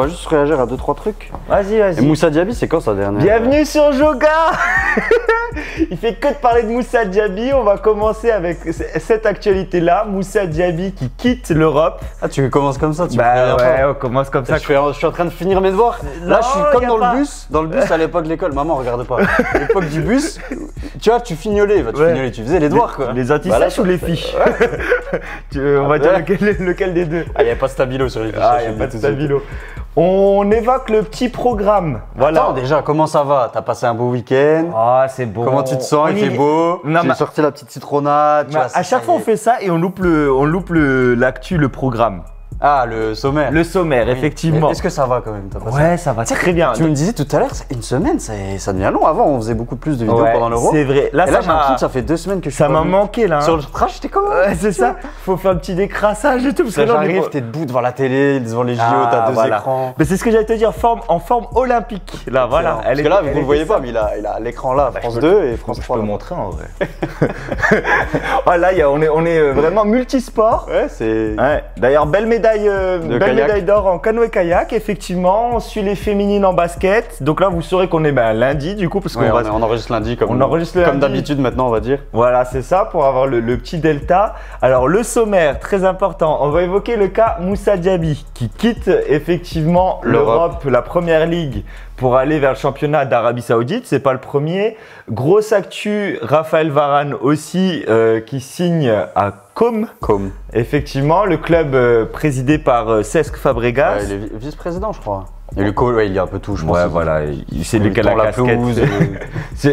va juste réagir à 2-3 trucs. Vas-y, Et vas-y. Moussa Diaby, c'est quand sa dernière? Bienvenue sur Joga. Il fait que de parler de Moussa Diaby. On va commencer avec cette actualité-là. Moussa Diaby qui quitte l'Europe. Ah, tu commences comme ça, tu Bah me ouais, pas. on commence comme ça. Je suis en train de finir mes devoirs. Là, je suis Non, comme y a dans pas. le bus. Dans le bus à l'époque de l'école. Maman, regarde pas. À l'époque du bus, tu vois, tu fignolais. Tu fignolais, tu faisais les devoirs, quoi. Les antisèches ou les fiches? On va dire lequel des deux? Ah, il n'y a pas de stabilo sur les fiches. Ah, il n'y a pas de stabilo. On évoque le petit programme. Voilà. Attends, déjà, comment ça va? T'as passé un beau week-end? Ah, c'est bon. Comment tu te sens? Il fait beau. Non, J'ai mais- sorti la petite citronnade. tu vois, À chaque fois, on fait ça et on loupe l'actu, le programme. Ah, le sommaire. Le sommaire, Oui. effectivement. Mais est-ce que ça va quand même? T'as passé- Ouais, ça va très bien. Tu me disais tout à l'heure, une semaine, ça devient long. Avant, on faisait beaucoup plus de vidéos Ouais, pendant l'Euro. c'est vrai. Là, Et là, ça j'ai l'impression m'a que ça fait 2 semaines que je suis ça pas m'a venu. manqué là. Hein. Sur le trash, j'étais comment? Ouais, c'est ça. Faut faire un petit décrassage et tout. Parce que là, on est J'arrive, pas- t'es debout devant la télé, devant les JO, Ah, t'as 2 voilà. écrans. Mais c'est ce que j'allais te dire, en forme olympique. Là, voilà. Parce que là, vous ne le voyez pas, mais il a l'écran là, France 2 et France Je 3. peux là. montrer en vrai. Voilà, on est vraiment multisport. Ouais, c'est. Ouais. D'ailleurs, belle médaille kayak. d'or en canoë-kayak, effectivement. On suit les féminines en basket. Donc là, vous saurez qu'on est lundi, du coup, parce qu'on Ouais, va. on enregistre lundi comme, On enregistre le comme lundi. d'habitude maintenant, on va dire. Voilà, c'est ça, pour avoir le petit delta. Alors, le sommaire, très important. On va évoquer le cas Moussa Diaby, qui quitte effectivement l'Europe, la première ligue, pour aller vers le championnat d'Arabie Saoudite. C'est pas le premier. Grosse actu, Raphaël Varane aussi, qui signe à Com. Comme. Effectivement, le club présidé par Cesc Fabregas. il est vice-président, je crois. Et le co, ouais, il y a un peu tout, je pense. Ouais, voilà, c'est lui qui a tend la la casquette. pelouse.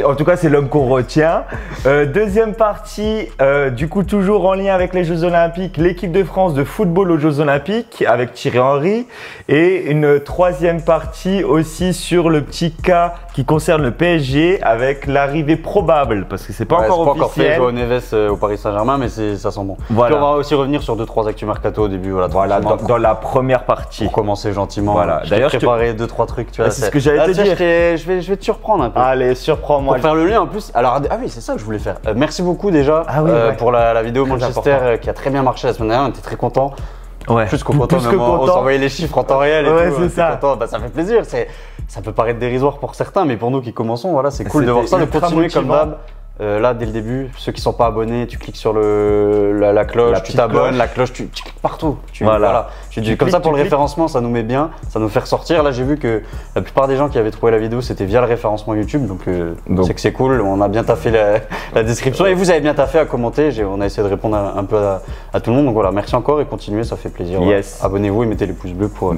En tout cas, c'est l'homme qu'on retient. Deuxième partie, du coup, toujours en lien avec les Jeux Olympiques, l'équipe de France de football aux Jeux Olympiques avec Thierry Henry. Et une troisième partie aussi sur le petit cas qui concerne le PSG avec l'arrivée probable, parce que c'est pas encore pas encore fait, officiel. Joao Neves au Paris Saint-Germain, mais ça sent bon. Voilà. Puis on va aussi revenir sur 2-3 actus mercato au début. Voilà, Voilà, tranquillement, dans la première partie. pour commencer gentiment. Voilà. D'ailleurs, D'ailleurs, j'ai préparé 2-3 trucs, tu vois. c'est ce que j'allais Là, te tu sais, dire. Je vais te surprendre un peu. Allez, surprends-moi. Pour faire le lien en plus, alors ah oui, c'est ça que je voulais faire. Merci beaucoup déjà Ah oui, ouais. pour la vidéo Très Manchester important. qui a très bien marché la semaine dernière, on était très contents. Ouais. Plus qu'au content, Plus que même, on content. s'envoyait les chiffres en temps réel et Ouais, tout. c'est on était ça. contents. Bah, ça fait plaisir, ça peut paraître dérisoire pour certains, mais pour nous qui commençons, voilà, c'est cool de voir ça, de C'était continuer ultra comme d'hab. Là, dès le début, ceux qui sont pas abonnés, tu cliques sur la cloche, La tu petite t'abonnes, cloche. la cloche, tu cliques partout. Voilà. Tu Tu comme ça cliques, pour le tu cliques. référencement, ça nous met bien, ça nous fait ressortir. Là, j'ai vu que la plupart des gens qui avaient trouvé la vidéo, c'était via le référencement YouTube, donc c'est que c'est cool. On a bien taffé la description et vous avez bien taffé à commenter. On a essayé de répondre un peu à tout le monde. Donc voilà, merci encore et continuez, ça fait plaisir. Yes. Voilà. Abonnez-vous et mettez les pouces bleus pour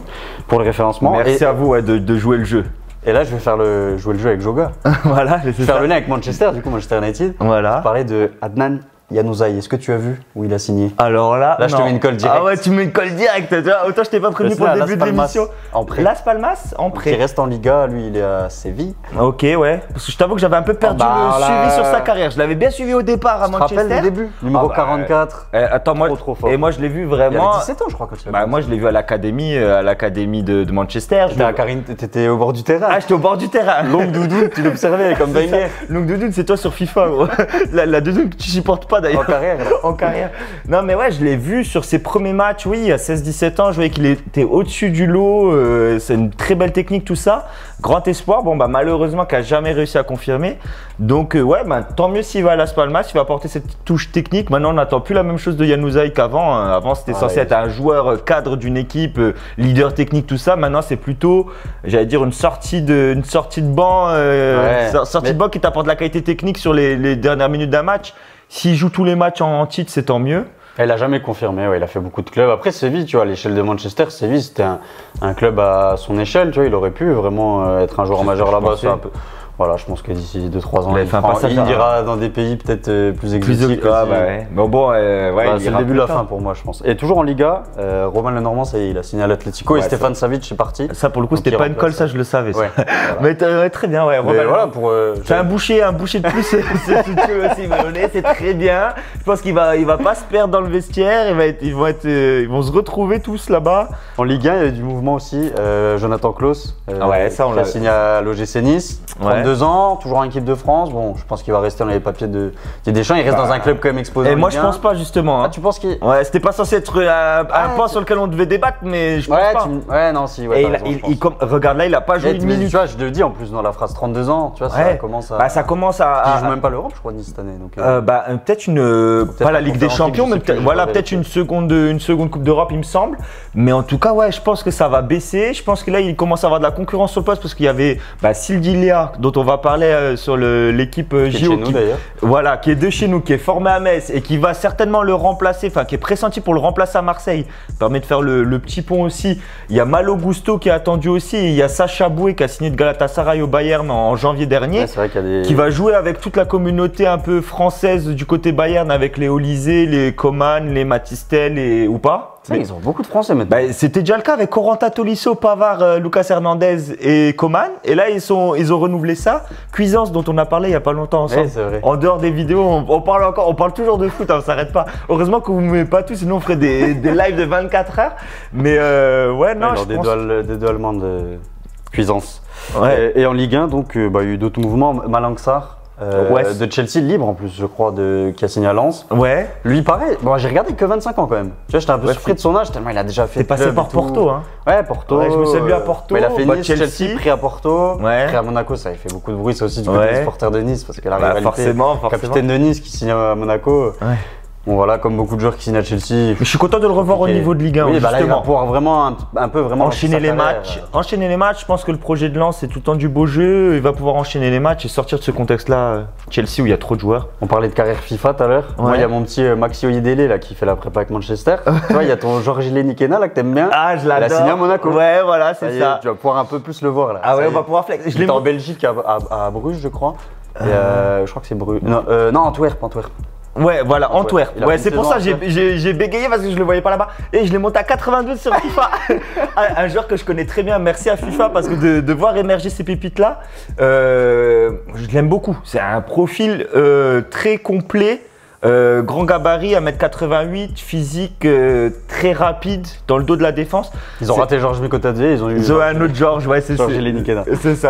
le référencement. Merci à vous ouais, de jouer le jeu. Et là, je vais jouer le jeu avec Joga. Voilà, Je vais faire le lien avec Manchester, du coup, Manchester United. Voilà. Parler de Adnan Januzaj. Est-ce que tu as vu où il a signé? Alors là, Là, je te non. mets une colle directe. Ah ouais, tu mets une colle directe. Tu vois, autant je t'ai pas prévenu pour le début de l'émission. En prêt. Las Palmas en Qui prêt. reste en Liga, lui, il est à Séville. Ok, ouais. Parce que je t'avoue que j'avais un peu perdu bah, le là, suivi sur sa carrière. Je l'avais bien suivi au départ à Tu te Manchester. rappelles du début? Numéro Ah bah, 44. Attends, moi, Trop fort. et moi je l'ai vu Il vraiment. avait 17 ans, je crois, quand il a Bah, moi je l'ai vu à l'académie de Manchester. T'étais au bord du terrain. Ah, j'étais au bord du terrain. Longue doudoune, tu l'observais comme C'est ça. Wenger. Donc doudoune, c'est toi sur FIFA, gros. La doudoune que tu supportes pas En d'ailleurs. carrière. là. En carrière. Non mais ouais, je l'ai vu sur ses premiers matchs, oui, à 16-17 ans, je voyais qu'il était au-dessus du lot, c'est une très belle technique tout ça, grand espoir, bon bah malheureusement qu'il n'a jamais réussi à confirmer, donc ouais, bah, tant mieux s'il va à Las Palmas, il va apporter cette touche technique, maintenant on n'attend plus la même chose de Januzaj qu'avant, hein. Avant c'était censé être un joueur cadre d'une équipe, leader technique tout ça, maintenant c'est plutôt, j'allais dire une sortie de banc, sortie de banc qui t'apporte de la qualité technique sur les dernières minutes d'un match. S'il joue tous les matchs en titre, c'est tant mieux. Il a jamais confirmé, ouais, il a fait beaucoup de clubs. Après, Séville, tu vois, à l'échelle de Manchester, Séville, c'était un club à son échelle, tu vois, il aurait pu vraiment être un joueur majeur là-bas. C'est un peu. Voilà, je pense que d'ici 2-3 ans, il ira dans des pays peut-être plus exotiques. Ah, bah ouais. Bon, ouais, bah, c'est le début de la fin pour moi, je pense. Et toujours en Liga, Romain Lenormand, ça y est, il a signé à l'Atlético et Stéphane Savic est parti. Ça, pour le coup, c'était pas une colle, ça, je le savais. Ouais, ça. voilà. Mais très bien, ouais. Mais voilà, c'est un boucher de plus, si tu veux aussi, Melonnet, c'est très bien. Je pense qu'il va pas se perdre dans le vestiaire, ils vont se retrouver tous là-bas. En Ligue 1, il y a eu du mouvement aussi. Jonathan Klaus, ça, on qui a signé à l'OGC Nice, 32 32 ans, toujours en équipe de France. Bon, je pense qu'il va rester dans les papiers de Deschamps. Il reste dans un club quand même exposé. Et moi, je pense pas justement. Ah, tu penses qu'il. Ouais, c'était pas censé être un point sur lequel on devait débattre, mais je pense pas. Ouais, non, si. Ouais, et regarde là, il a pas joué une minute. Tu vois, je le dis en plus dans la phrase 32 ans. Tu vois, ça commence à. Ça commence à. Il joue même pas l'Europe, je crois, Nice cette année. Donc. Peut-être pas la Ligue des Champions, mais peut-être une seconde Coupe d'Europe, il me semble. Mais en tout cas, ouais, je pense que ça va baisser. Je pense que là, il commence à avoir de la concurrence sur le poste parce qu'il y avait Sildilia, dont on va parler sur l'équipe JO, qui est de chez nous, qui est formé à Metz et qui va certainement le remplacer, enfin qui est pressenti pour le remplacer à Marseille. Permet de faire le petit pont aussi. Il y a Malo Gusto qui est attendu aussi. Il y a Sacha Boué qui a signé de Galatasaray au Bayern en janvier dernier, ouais, c'est vrai qu'il y a qui va jouer avec toute la communauté un peu française du côté Bayern, avec les Olysée, les Coman, les Matistel ou pas. Ils ont beaucoup de Français maintenant. C'était déjà le cas avec Corentin Tolisso, Pavard, Lucas Hernandez et Coman. Et là, ils ont renouvelé ça. Cuisance, dont on a parlé il n'y a pas longtemps ensemble. Ouais, en dehors des vidéos, on parle toujours de foot, on s'arrête pas. Heureusement que vous ne m'aimez pas tous, sinon on ferait des lives de 24 heures. Mais ouais, non, je pense... des deux Allemands de Cuisance. Ouais. Et en Ligue 1, donc, il y a eu d'autres mouvements. Malang Sarr. De Chelsea, libre en plus, je crois, qui a signé à Lens. Ouais. Lui, pareil. Bon, j'ai regardé que 25 ans quand même. Tu vois, j'étais un peu surpris de son âge, tellement il a déjà fait. C'est passé par Porto, hein. Ouais, Porto. Ouais, je me souviens à Porto. Mais il a fait Nice, Chelsea, pris à Porto, pris à Monaco. Ça avait fait beaucoup de bruit, ça aussi, du côté des supporters de Nice, parce que la rivalité. Forcément. Capitaine de Nice qui signe à Monaco. Ouais. Bon, voilà, comme beaucoup de joueurs qui signent à Chelsea. Mais je suis content de le revoir au niveau de Ligue 1. Oui, là, il va pouvoir vraiment enchaîner les matchs. Enchaîner les matchs, je pense que le projet de Lens, c'est tout le temps du beau jeu. Il va pouvoir enchaîner les matchs et sortir de ce contexte-là. Chelsea, où il y a trop de joueurs. On parlait de carrière FIFA tout à l'heure. Moi, il y a mon petit Maxi Oyedele là, qui fait la prépa avec Manchester. Tu vois, il y a ton Georges Lenikena là que t'aimes bien. Ah, je l'adore. Il a signé à Monaco. Ouais, voilà, c'est ça. Tu vas pouvoir un peu plus le voir là. Ah ouais, on va pouvoir flex. Il est en Belgique, à Bruges, je crois. Et, je crois que c'est Bruges. Non, Antwerp. Ouais, voilà, Antwerp. Ouais, c'est pour ça que j'ai bégayé parce que je le voyais pas là-bas. Et je l'ai monté à 92 sur FIFA. Un joueur que je connais très bien. Merci à FIFA parce que de voir émerger ces pépites-là, je l'aime beaucoup. C'est un profil très complet. Grand gabarit, 1m88, physique très rapide dans le dos de la défense. Ils ont raté Georges Mikotadze, ils ont eu un autre Georges, ouais, c'est ça,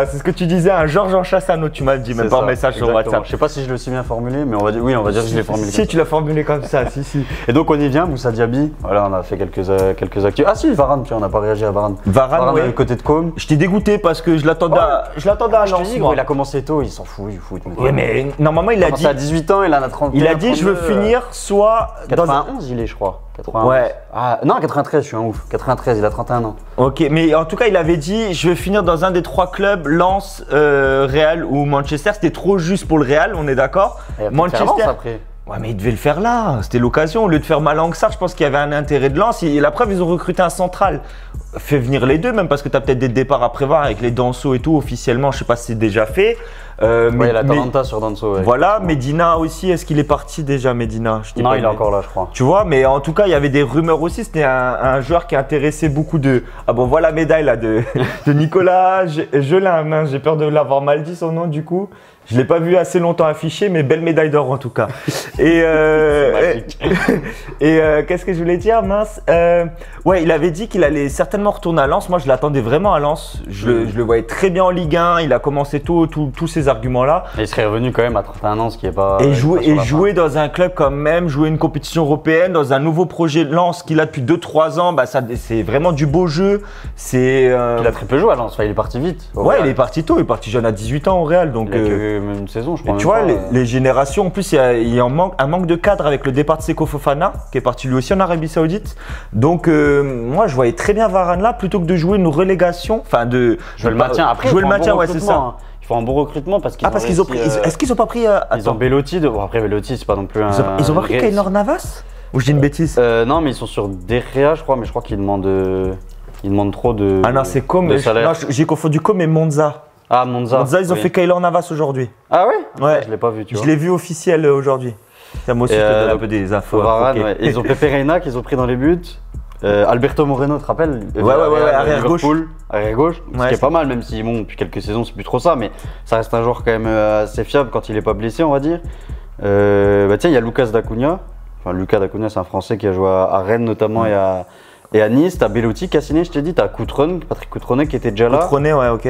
c'est ce que tu disais, un Georges en Chassano, tu m'as dit, même pas en message sur WhatsApp. Je sais pas si je le suis bien formulé, mais on va dire que je l'ai formulé. Si, tu l'as formulé comme ça, si. Et donc on y vient, Moussa Diaby, voilà, on a fait quelques actus. Ah si, Varane, on n'a pas réagi à Varane. Varane, ouais. Côté de Com. Je t'ai dégoûté parce que je l'attendais à Lens. Il a commencé tôt, il s'en fout, Oui, mais normalement, il a dit. À 18 ans, il en a 30. Il a dit, je veux finir soit 91 il est, je crois. 91. Ouais. Ah, non, 93, je suis un ouf. 93, il a 31 ans. Ok, mais en tout cas, il avait dit je veux finir dans un des trois clubs, Lens, Real ou Manchester. C'était trop juste pour le Real, on est d'accord. Manchester. Après. Ouais, mais il devait le faire là. C'était l'occasion. Au lieu de faire Malang Sarr, je pense qu'il y avait un intérêt de Lens. Et la preuve, ils ont recruté un central. Fais venir les deux, même parce que tu as peut-être des départs à prévoir avec les Danso et tout. Officiellement, je sais pas si c'est déjà fait. Ouais, il a Talenta sur Danso. Ouais. Voilà, Medina aussi. Est-ce qu'il est parti déjà, Medina? Non, il est encore là, je crois. Tu vois, mais en tout cas, il y avait des rumeurs aussi. C'était un joueur qui intéressait beaucoup de. Ah bon, voilà la médaille là de Nicolas Gelin. Mince, j'ai peur de l'avoir mal dit son nom du coup. Je ne l'ai pas vu assez longtemps affiché, mais belle médaille d'or en tout cas. Et qu'est-ce que je voulais dire, mince. Ouais, il avait dit qu'il allait certainement retourner à Lens. Moi, je l'attendais vraiment à Lens. Je le voyais très bien en Ligue 1. Il a commencé tous ces arguments-là. Et il serait revenu quand même à 31 ans, ce qui est pas. Et jouer dans un club quand même, jouer une compétition européenne, dans un nouveau projet de Lens qu'il a depuis 2-3 ans, c'est vraiment du beau jeu. Il a très peu joué à Lens. Enfin, il est parti vite. Ouais, il est parti tôt. Il est parti jeune à 18 ans au Real. Donc, même une saison, je crois. Tu vois, les générations, en plus, il y a un manque de cadre avec le départ de Seko Fofana, qui est parti lui aussi en Arabie Saoudite. Donc, moi, je voyais très bien Varane là, plutôt que de jouer une relégation. Enfin, jouer le maintien. Après, jouer le maintien, ouais, c'est ça. Il faut un bon recrutement parce qu'ils ont pris. Est-ce qu'ils ont pas pris. Ils ont Belotti. Bon, après, Belotti, c'est pas non plus un. Ils ont pas pris Keylor Navas? Ou je dis une bêtise? Non, mais ils sont sur Derrea, je crois, mais je crois qu'ils demandent trop de. Ah non, c'est Com. Non, j'ai confondu Com et Monza. Ah, Monza. Ils ont fait Keylor Navas aujourd'hui. Ah ouais? Ouais. Je l'ai pas vu, tu vois. Je l'ai vu officiel aujourd'hui. Moi aussi, je te donne un peu des infos. Varane, ouais. Ils ont Pepe Reina qu'ils ont pris dans les buts. Alberto Moreno, tu te rappelles? Ouais, arrière gauche. Arrière gauche, ce qui est pas mal, même si bon, depuis quelques saisons, c'est plus trop ça, mais ça reste un joueur quand même assez fiable quand il est pas blessé, on va dire. Tiens, il y a Lucas D'Acunha. Enfin, Lucas D'Acunha, c'est un Français qui a joué à Rennes notamment et à Nice. T'as Belotti qui a signé, je t'ai dit. T'as Patrick Coutronnet qui était déjà là. Coutronnet, ouais, ok.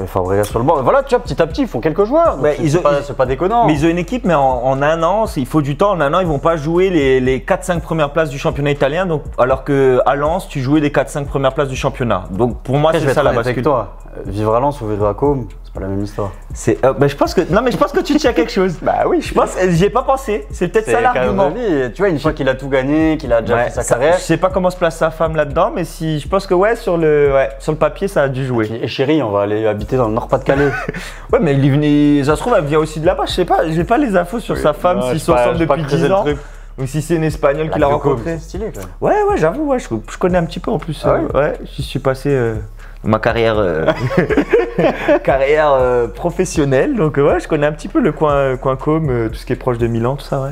Fabregas sur le banc. Voilà, tu vois, petit à petit, ils font quelques joueurs. Ouais, C'est pas déconnant. Mais ils ont une équipe, mais en un an, il faut du temps. En un an, ils vont pas jouer les 4-5 premières places du championnat italien. Donc, alors qu'à Lens, tu jouais les 4-5 premières places du championnat. Donc pour moi, c'est ça la bascule. Avec toi. Vivre à Lens ou vivre à Côme, c'est pas la même histoire. Je pense que tu tiens quelque chose. Bah oui, j'y ai pas pensé. C'est peut-être ça l'argument. Tu vois, une fois qu'il a tout gagné, qu'il a déjà fait sa carrière. Je sais pas comment se place sa femme là-dedans, mais je pense que sur le papier, ça a dû jouer. Et chérie, on va aller habiter dans le Nord-Pas-de-Calais. Ouais, mais ça se trouve, elle vient aussi de là-bas. Je sais pas, j'ai pas les infos sur sa femme, s'ils sont ensemble depuis 10 ans. Ou si c'est une Espagnole qui l'a rencontrée. C'est stylé quand même. Ouais, j'avoue, je connais un petit peu en plus. Ouais, j'y suis passé ma carrière, professionnelle. Donc je connais un petit peu le coin Côme, tout ce qui est proche de Milan, tout ça, ouais.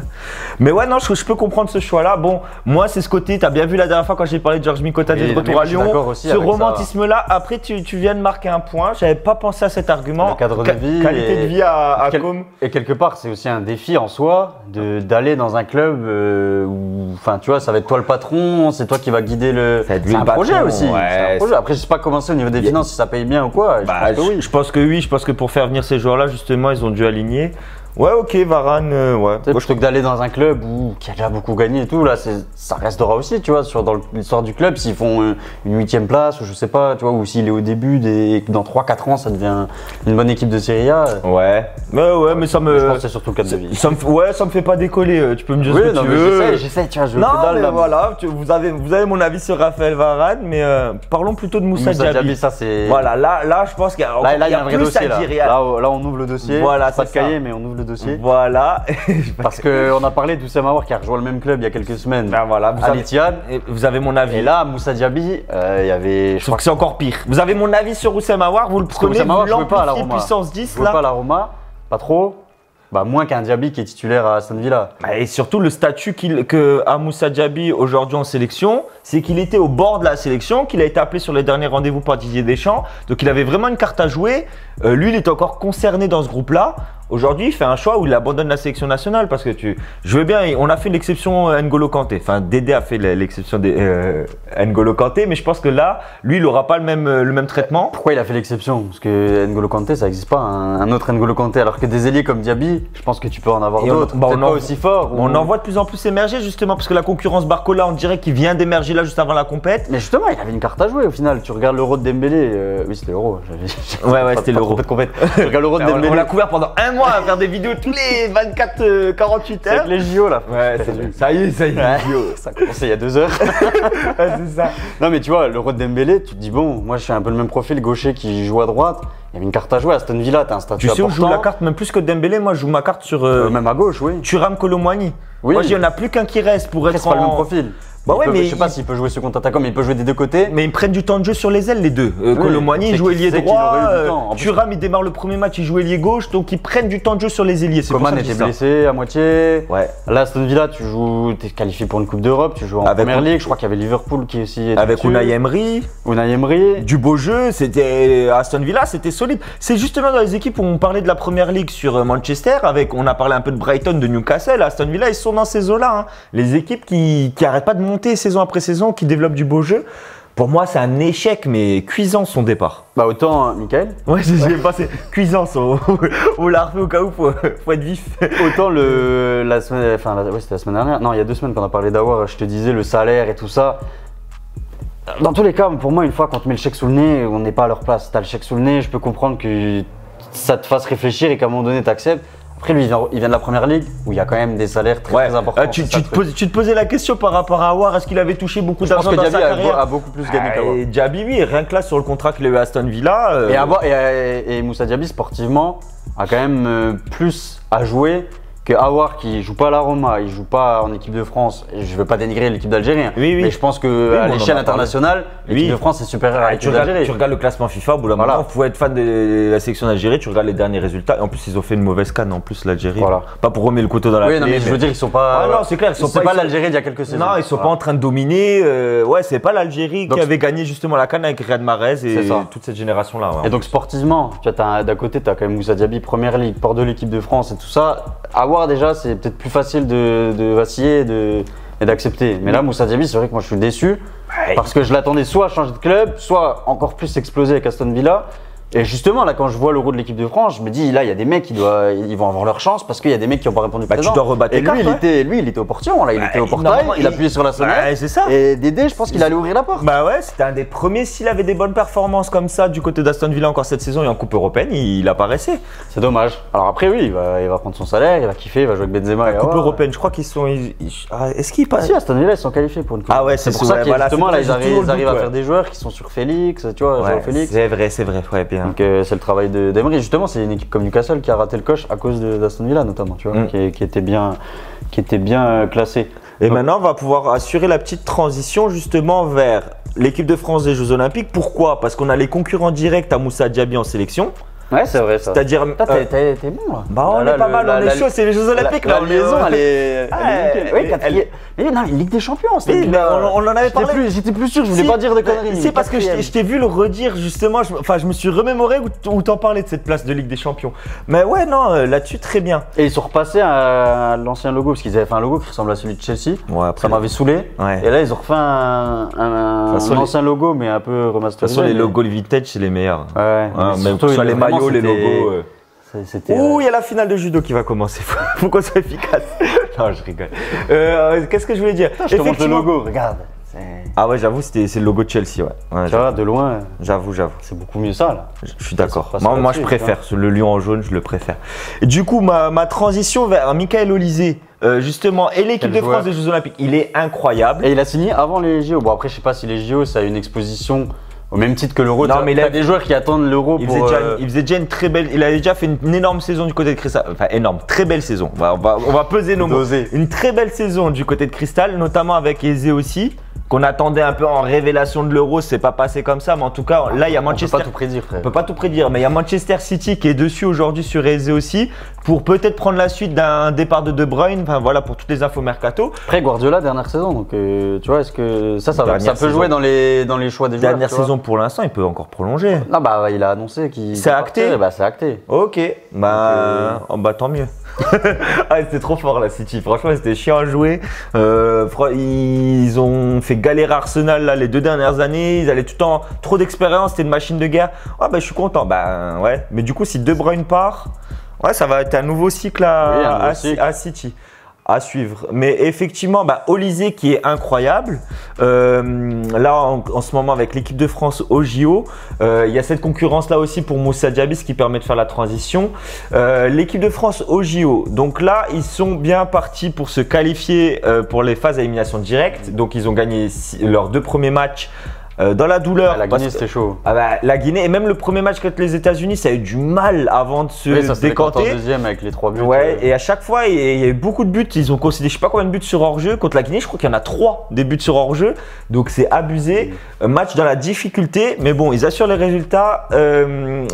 Mais ouais, non, je peux comprendre ce choix-là. Bon, moi, c'est ce côté, tu as bien vu la dernière fois quand j'ai parlé de Georges Mikotadze de retour à Lyon. Ce romantisme-là, après, tu viens de marquer un point. J'avais pas pensé à cet argument. Le cadre de vie. Qualité de vie à Côme. Et quelque part, c'est aussi un défi en soi d'aller dans un club où, enfin, tu vois, ça va être toi le patron, c'est toi qui va guider le. C'est un projet aussi. Ouais, c'est un projet. Après, je sais pas comment c'est au niveau des finances, si ça paye bien ou quoi. Je pense que oui. Je pense que pour faire venir ces joueurs-là, justement, ils ont dû aligner. Ouais, ok, Varane, ouais. Plutôt que d'aller dans un club qui a déjà beaucoup gagné et tout, là, ça restera aussi, tu vois, dans l'histoire du club, s'ils font une 8e place ou je sais pas, tu vois, ou s'il est au début, dans 3-4 ans, ça devient une bonne équipe de Serie A. Ouais, mais ça me. Je pense que c'est surtout le cadre de vie. Ça me fait pas décoller, tu peux me dire ce que tu veux. J'essaie, tu vois, je non, pédale, mais voilà, vous avez mon avis sur Raphaël Varane, mais parlons plutôt de Moussa Diaby. Ça, c'est. Voilà, là, je pense qu'il y a, là, il y a un vrai dossier. Là, on ouvre le dossier. Voilà, pas de cahier, mais on ouvre le dossier. Voilà. Parce qu'on a parlé d'Oussem Aouar qui a rejoint le même club il y a quelques semaines. Ben voilà, vous avez mon avis. Et là, Moussa Diaby, il y avait. Je crois que c'est encore pire. Vous avez mon avis sur Oussem Aouar, vous le prenez, vous l'amplifiez puissance 10 là. Je veux pas à la Roma, pas trop. Bah, moins qu'un Diaby qui est titulaire à Aston Villa. Et surtout, le statut qu'a Moussa Diaby aujourd'hui en sélection, c'est qu'il était au bord de la sélection, qu'il a été appelé sur les derniers rendez-vous par Didier Deschamps. Donc, il avait vraiment une carte à jouer. Lui, il était encore concerné dans ce groupe-là. Aujourd'hui, il fait un choix où il abandonne la sélection nationale parce que je veux bien, on a fait l'exception N'Golo Kanté. Enfin, Dédé a fait l'exception N'Golo Kanté, mais je pense que là, lui, il n'aura pas le même traitement. Pourquoi il a fait l'exception? Parce que N'Golo Kanté, ça n'existe pas, un autre N'Golo Kanté. Alors que des ailiers comme Diaby, je pense que tu peux en avoir d'autres. Peut-être pas aussi fort. On en voit de plus en plus émerger justement parce que la concurrence Barcola, on dirait qu'il vient d'émerger là juste avant la compète. Mais justement, il avait une carte à jouer au final. Tu regardes l'Euro de Dembélé. Oui, c'était l'Euro. Ouais, c'était l'Euro. Tu regardes l'Euro de Dembélé. On l'a couvert pendant un mois à faire des vidéos tous les 24-48 heures. Avec les JO là. Ouais, ça y est, les JO. Ça a commencé il y a 2 heures. Ouais, c'est ça. Non, mais tu vois, l'Euro de Dembélé, tu te dis, bon, moi je suis un peu le même profil gaucher qui joue à droite. Il y avait une carte à jouer à Aston Villa, t'as un statut important. Tu sais où je joue la carte, même plus que Dembélé, moi je joue ma carte sur. Même à gauche, oui. Thuram Kolo Muani. Oui. Moi, il n'y en a plus qu'un qui reste pour être. C'est pas le même profil. Bah ouais, mais je sais pas s'il peut jouer ce contre-attaquant, mais il peut jouer des deux côtés. Mais ils prennent du temps de jeu sur les ailes, les deux. Kolo Muani, il joue ailier droit. Thuram, il démarre le premier match, il joue ailier gauche, donc ils prennent du temps de jeu sur les ailiers. Coman était blessé à moitié. Ouais. Là, Aston Villa, tu es qualifié pour une Coupe d'Europe, tu joues en Première Ligue. Je crois qu'il y avait Liverpool qui aussi. Avec Unai Emery. Du beau jeu, c'était Aston Villa, c'était solide. C'est justement dans les équipes où on parlait de la Première Ligue sur Manchester, on a parlé un peu de Brighton, de Newcastle. Aston Villa, ils sont dans ces eaux-là. Hein. Les équipes qui n'arrêtent pas de monter saison après saison, qui développe du beau jeu. Pour moi, c'est un échec, mais cuisant son départ. Bah autant, Michael. Ouais, j'ai passé cuisant, on l'a refait au cas où, faut être vif. Autant c'était la semaine dernière. Non, il y a 2 semaines qu'on a parlé d'Aouar, je te disais le salaire et tout ça. Dans tous les cas, pour moi, une fois qu'on te met le chèque sous le nez, on n'est pas à leur place. T'as le chèque sous le nez, je peux comprendre que ça te fasse réfléchir et qu'à un moment donné, t'acceptes. Après, lui, il vient de la Première Ligue où il y a quand même des salaires très importants. Tu te posais la question par rapport à Aouar, est-ce qu'il avait touché beaucoup d'argent dans sa carrière? Je pense que Diaby a beaucoup plus gagné qu'Aouar. Et Diaby, oui, rien que là sur le contrat qu'il a eu à Aston Villa. Et Moussa Diaby, sportivement, a quand même plus à jouer que Aouar qui joue pas à la Roma, il joue pas en équipe de France. Et je veux pas dénigrer l'équipe d'Algérie, mais je pense qu'à l'échelle internationale, l'équipe de France est supérieure à l'équipe d'Algérie. Tu regardes le classement FIFA, au bout d'un moment, il faut être fan de la sélection d'Algérie, tu regardes les derniers résultats. En plus, ils ont fait une mauvaise canne en plus, l'Algérie. Voilà. Pas pour remettre le couteau dans la plaie. Oui, non, mais je veux dire, ils sont pas. Ah non, c'est clair, ils sont pas l'Algérie d'il y a quelques saisons. Non, ils sont pas en train de dominer. C'est pas l'Algérie qui avait gagné justement la canne avec Riyad Mahrez et toute cette génération-là. Et donc sportivement, d'un côté, tu as quand même Moussa Diaby, Première Ligue, port de l'équipe de France et tout ça. Aouar déjà, c'est peut-être plus facile de vaciller et d'accepter. Mais là, Moussa Diaby, c'est vrai que moi je suis déçu parce que je l'attendais soit à changer de club, soit encore plus exploser avec Aston Villa. Et justement, là, quand je vois l'Euro de l'équipe de France, je me dis, là, il y a des mecs ils vont avoir leur chance parce qu'il y a des mecs qui n'ont pas répondu présent. Tu dois rebattre et les cartes, lui, il était au portillon, là, il était au portail, il appuyait sur la sonnette. Ouais, c'est ça. Et Dédé, je pense qu'il allait ouvrir la porte. Bah ouais, c'était un des premiers. S'il avait des bonnes performances comme ça du côté d'Aston Villa encore cette saison et en Coupe européenne, il apparaissait. C'est dommage. Alors après, oui, il va prendre son salaire, il va kiffer, il va jouer avec Benzema. Coupe européenne, je crois qu'ils sont. Est-ce qu'ils passent? Si, Aston Villa, ils sont qualifiés pour une coupe. Ah ouais, c'est pour ça que justement, là, ils arrivent à ouais. faire des joueurs qui sont sur Félix, tu vois, Ouais, Félix. c'est vrai, ouais, bien. Donc c'est le travail d'Emery. Justement, c'est une équipe comme Newcastle qui a raté le coche à cause d'Aston Villa notamment, tu vois, qui était bien classée. Et maintenant, on va pouvoir assurer la petite transition justement vers l'équipe de France des Jeux Olympiques. Pourquoi? Parce qu'on a les concurrents directs à Moussa Diaby en sélection. Ouais, c'est vrai ça. C'est-à-dire. T'es bon là. Bah, on est pas mal, on est chaud, c'est les Jeux Olympiques là. La liaison, elle est. Oui, quatrième. Mais non, Ligue des Champions, on en avait parlé. J'étais plus sûr, je voulais pas dire de conneries. C'est parce que je t'ai vu le redire justement, je me suis remémoré où t'en parlais de cette place de Ligue des Champions. Mais ouais, non, là-dessus, très bien. Et ils sont repassés à l'ancien logo, parce qu'ils avaient fait un logo qui ressemble à celui de Chelsea. Ouais, après, ça m'avait saoulé. Ouais. Et là, ils ont refait un ancien logo, mais un peu remasterisé. De toute façon, les logos vintage, c'est les meilleurs. Ouais, même que ce soit les maillots, les logos. Ouh, il y a la finale de judo qui va commencer. Faut qu'on soit efficace. Non, je rigole. Qu'est-ce que je voulais dire? Je te montre le logo, regarde. Ah ouais, j'avoue, c'est le logo de Chelsea, ouais. Tu vois, de loin. J'avoue. C'est beaucoup mieux ça, là. Je suis d'accord. Moi, je préfère. Le lion en jaune, je le préfère. Et du coup, ma transition vers Michael Olise, justement, et l'équipe de France des Jeux Olympiques, il est incroyable. Et il a signé avant les JO. Bon, après, je sais pas si les JO, ça a une exposition. Au même titre que l'Euro, non, mais il y a des joueurs qui attendent l'Euro il pour. Il faisait déjà une très belle. Il avait déjà fait une énorme saison du côté de Cristal. Enfin, énorme, très belle saison. On va peser nos mots. Une très belle saison du côté de Cristal, notamment avec Eze aussi, qu'on attendait un peu en révélation de l'Euro. C'est pas passé comme ça, mais en tout cas, là, il y a Manchester. On peut pas tout prédire, frère. On peut pas tout prédire, mais il y a Manchester City qui est dessus aujourd'hui sur Eze aussi, pour peut-être prendre la suite d'un départ de Bruyne. Enfin, voilà, pour toutes les infos mercato. Après, Guardiola, dernière saison. Donc, tu vois, est-ce que ça peut jouer dans les choix des joueurs? Dernière saison pour l'instant, il peut encore prolonger. Non, bah, il a annoncé qu'il. C'est acté. Bah, c'est acté. Ok, bah, tant mieux. Ah, c'était trop fort la City, franchement c'était chiant à jouer. Ils ont fait galérer Arsenal là, les 2 dernières années, ils allaient tout le temps, trop d'expérience, c'était une machine de guerre. Ah bah je suis content, bah ouais. Mais du coup si De Bruyne part, ouais ça va être un nouveau cycle à City. À suivre. Mais effectivement, Olise qui est incroyable. Là, en ce moment, avec l'équipe de France au JO, il y a cette concurrence-là aussi pour Moussa Diaby, ce qui permet de faire la transition. L'équipe de France au JO, donc là, ils sont bien partis pour se qualifier pour les phases à élimination directe. Donc, ils ont gagné leurs 2 premiers matchs. Dans la douleur. La Guinée, c'était chaud. La Guinée, et même le premier match contre les États-Unis, ça a eu du mal avant de se décanter. En deuxième avec les 3 buts. Ouais, et à chaque fois, il y a eu beaucoup de buts. Ils ont concédé, je sais pas combien de buts sur hors-jeu. Contre la Guinée, je crois qu'il y en a 3 des buts sur hors-jeu. Donc c'est abusé. Match dans la difficulté, mais bon, ils assurent les résultats.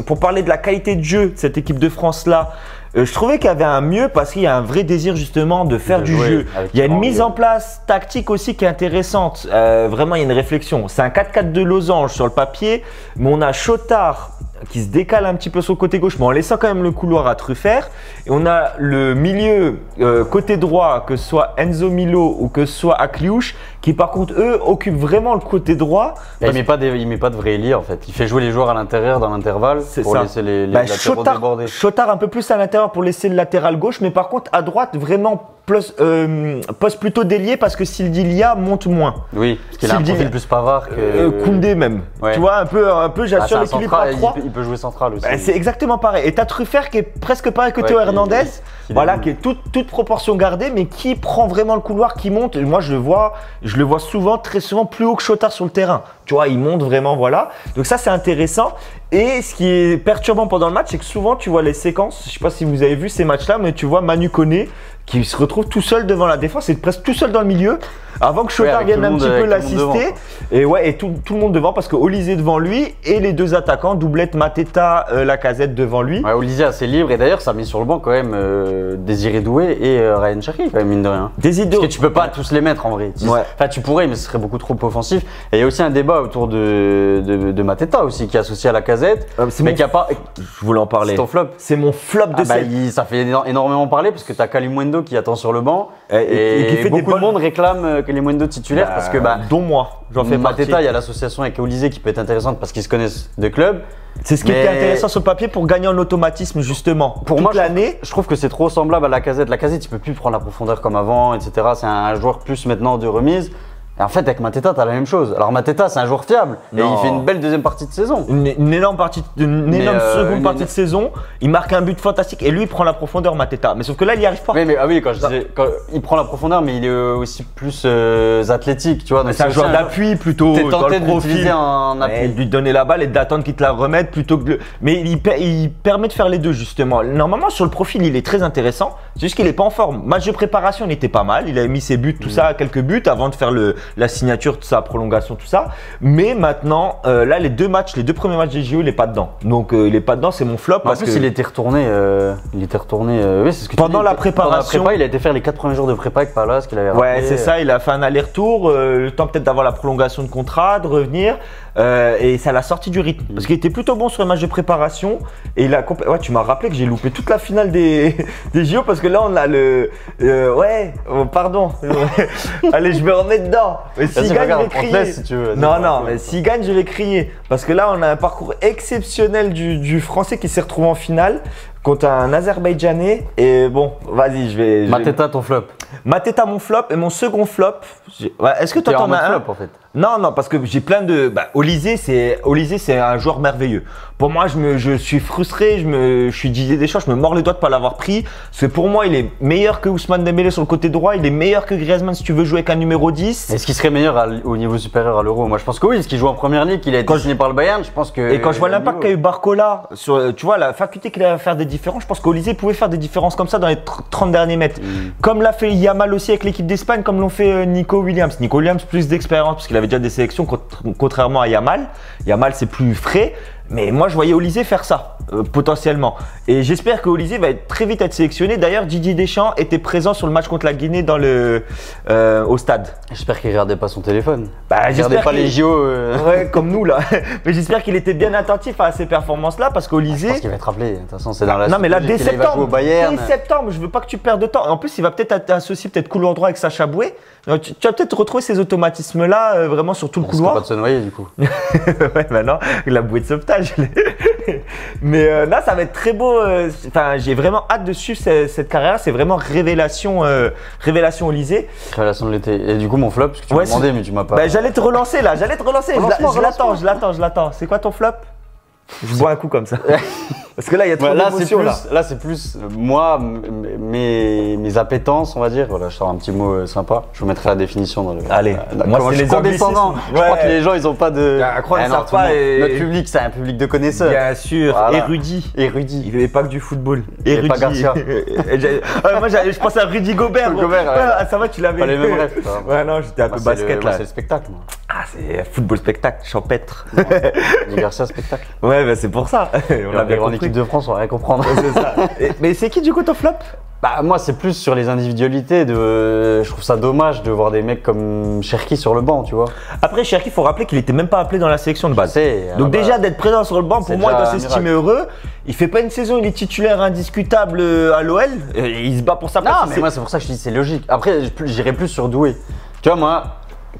Pour parler de la qualité de jeu de cette équipe de France-là, je trouvais qu'il y avait un mieux parce qu'il y a un vrai désir justement de faire du jeu. Il y a une mise en place tactique aussi qui est intéressante. Vraiment, il y a une réflexion. C'est un 4-4 de losange sur le papier, mais on a Chotard qui se décale un petit peu sur le côté gauche, mais en laissant quand même le couloir à Truffert. Et on a le milieu côté droit, que ce soit Enzo Milo ou que ce soit Akliouche, qui par contre eux occupent vraiment le côté droit. Il met pas de vrai ailier en fait. Il fait jouer les joueurs à l'intérieur dans l'intervalle pour laisser les latéraux déborder. Chotard un peu plus à l'intérieur pour laisser le latéral gauche, mais par contre à droite vraiment poste plutôt délié parce que Sildilia monte moins. Oui, parce qu'il a un profil plus Pavard que Koundé même. Ouais. Tu vois, un peu j'assure l'équilibre à 3. Il peut jouer central aussi. C'est exactement pareil. Et t'as Truffert qui est presque pareil que Théo Hernandez, qui est toute proportion gardée, mais qui prend vraiment le couloir, qui monte. Et moi, je le vois souvent, très souvent, plus haut que Chotard sur le terrain. Tu vois, il monte vraiment, voilà. Donc ça, c'est intéressant. Et ce qui est perturbant pendant le match, c'est que souvent, tu vois les séquences. Je sais pas si vous avez vu ces matchs-là, mais tu vois Manu Koné qui se retrouve tout seul devant la défense et presque tout seul dans le milieu avant que Chotard vienne un petit peu l'assister. Et tout le monde devant parce que Olise devant lui et les 2 attaquants, doublette Mateta, Lacazette devant lui. Ouais, Olise assez libre et d'ailleurs ça met sur le banc quand même Désiré Doué et Ryan Cherki quand même mine de rien. Parce que tu peux pas tous les mettre en vrai. Enfin tu pourrais mais ce serait beaucoup trop offensif. Et il y a aussi un débat débat autour de Mateta aussi, qui est associé à Lacazette, mais qui a pas. Je voulais en parler. C'est ton flop. C'est mon flop de cette. Ça fait énormément parler parce que tu as Kalimundo qui attend sur le banc et qui fait beaucoup de monde réclame Kalimundo titulaire parce que dont moi, j'en fais partie. Mateta, il y a l'association avec Olysée qui peut être intéressante parce qu'ils se connaissent de club. C'est ce qui était intéressant sur le papier pour gagner en automatisme justement. Pour moi, je trouve que c'est trop semblable à Lacazette. Lacazette, il peut plus prendre la profondeur comme avant, etc. C'est un joueur plus maintenant de remise. Et en fait, avec Mateta, tu as la même chose. Alors Mateta, c'est un joueur fiable et il fait une belle deuxième partie de saison. Une énorme seconde partie de saison. Il marque un but fantastique et lui, il prend la profondeur, Mateta. Mais sauf que là, il n'y arrive pas. Oui, quand il prend la profondeur, mais il est aussi plus athlétique, tu vois. C'est un joueur d'appui plutôt. T'es tenté de l'utiliser en appui. De lui donner la balle et d'attendre qu'il te la remette plutôt que. Mais il permet de faire les deux justement. Normalement, sur le profil, il est très intéressant. C'est juste qu'il n'est pas en forme. Match de préparation, il était pas mal. Il avait mis ses buts, tout ça, quelques buts avant de faire la signature, tout ça, prolongation, tout ça. Mais maintenant, là, les deux premiers matchs des JO, il n'est pas dedans. Donc, il n'est pas dedans, c'est mon flop. En plus, il était retourné. Oui, c'est ce que pendant la préparation. Il a été faire les 4 premiers jours de prépa avec Palas, qu'il avait rappelé. Ouais, c'est ça. Il a fait un aller-retour. Le temps peut-être d'avoir la prolongation de contrat, de revenir. Et ça l'a sorti du rythme. Parce qu'il était plutôt bon sur les matchs de préparation. Et il a ouais, tu m'as rappelé que j'ai loupé toute la finale des JO parce que là, on a pardon. Allez, je me remets dedans. Mais s'il gagne, je vais crier. Si tu veux. Non, mais s'il gagne, je vais crier. Parce que là, on a un parcours exceptionnel du Français qui s'est retrouvé en finale contre un Azerbaïdjanais. Et bon, vas-y, je vais. Mateta, ton flop. Mateta, mon flop. Et mon second flop. Est-ce que toi, t'en as un flop, en fait. Non, parce que j'ai plein de. Olysée, c'est un joueur merveilleux. Pour moi, je suis frustré, je suis Didier Deschamps, je me mords les doigts de ne pas l'avoir pris. Parce que pour moi, il est meilleur que Ousmane Dembélé sur le côté droit, il est meilleur que Griezmann si tu veux jouer avec un numéro 10. Est-ce qu'il serait meilleur au niveau supérieur à l'Euro? Moi, je pense que oui, parce qu'il joue en première ligue, il a été signé par le Bayern, je pense que. Et quand je vois l'impact qu'a eu Barcola, tu vois, la faculté qu'il a à faire des différences, je pense qu'Olysée pouvait faire des différences comme ça dans les 30 derniers mètres. Comme l'a fait Yamal aussi avec l'équipe d'Espagne, comme l'ont fait Nico Williams. Nico Williams, plus d'expérience, parce qu'il avait déjà des sélections, contrairement à Yamal. Yamal, c'est plus frais. Mais moi, je voyais Olysée faire ça, potentiellement. Et j'espère que Olysée va très vite être sélectionné. D'ailleurs, Didier Deschamps était présent sur le match contre la Guinée au stade. J'espère qu'il ne regardait pas son téléphone. Il regardait pas les JO. Ouais, comme nous, là. Mais j'espère qu'il était bien attentif à ces performances-là, parce qu'Olysée… Je pense qu'il va être rappelé. De toute façon, c'est dans la… Non, mais là, dès septembre, Bayern. dès septembre, je veux pas que tu perdes de temps. En plus, il va peut-être être associé couloir droit avec Sacha Boué. Tu vas peut-être retrouver ces automatismes-là vraiment sur tout le couloir. Pas de se noyer, du coup. Ouais, maintenant, la bouée de sauvetage. Mais là, ça va être très beau. J'ai vraiment hâte de suivre cette carrière. C'est vraiment révélation Olysée. Révélation de l'été. Et du coup, mon flop, parce que tu m'as demandé, mais tu m'as pas. J'allais te relancer là. Je l'attends. C'est quoi ton flop? Je bois un coup comme ça. Parce que là, il y a trop d'émotions là. Là, c'est plus moi, mes appétences, on va dire. Voilà, je sors un petit mot sympa. Je vous mettrai la définition dans le. Allez, moi, c'est les condescendants. Je crois que les gens, ils ont pas de. Notre public, c'est un public de connaisseurs. Bien sûr, voilà. Érudit. Il fait pas que du football. Érudit. Pas Garcia. Moi, je pense à Rudy Gobert. Ça va, tu l'avais. Pas les mêmes rêves. Ouais, non, j'étais un peu basket là. C'est le spectacle, moi. Ah, c'est football spectacle, champêtre. Garcia spectacle. Ouais, c'est pour ça. On a bien compris. L'équipe de France, on va rien comprendre. C'est ça. Mais c'est qui du coup ton flop? Moi, c'est plus sur les individualités. Je trouve ça dommage de voir des mecs comme Cherki sur le banc, tu vois. Après, Cherki, il faut rappeler qu'il était même pas appelé dans la sélection de base. Donc déjà d'être présent sur le banc, pour moi, il doit s'estimer heureux. Il fait pas une saison, il est titulaire indiscutable à l'OL. Il se bat pour sa place. Non, mais moi, c'est pour ça que je dis c'est logique. Après, j'irai plus sur Doué. Tu vois, moi,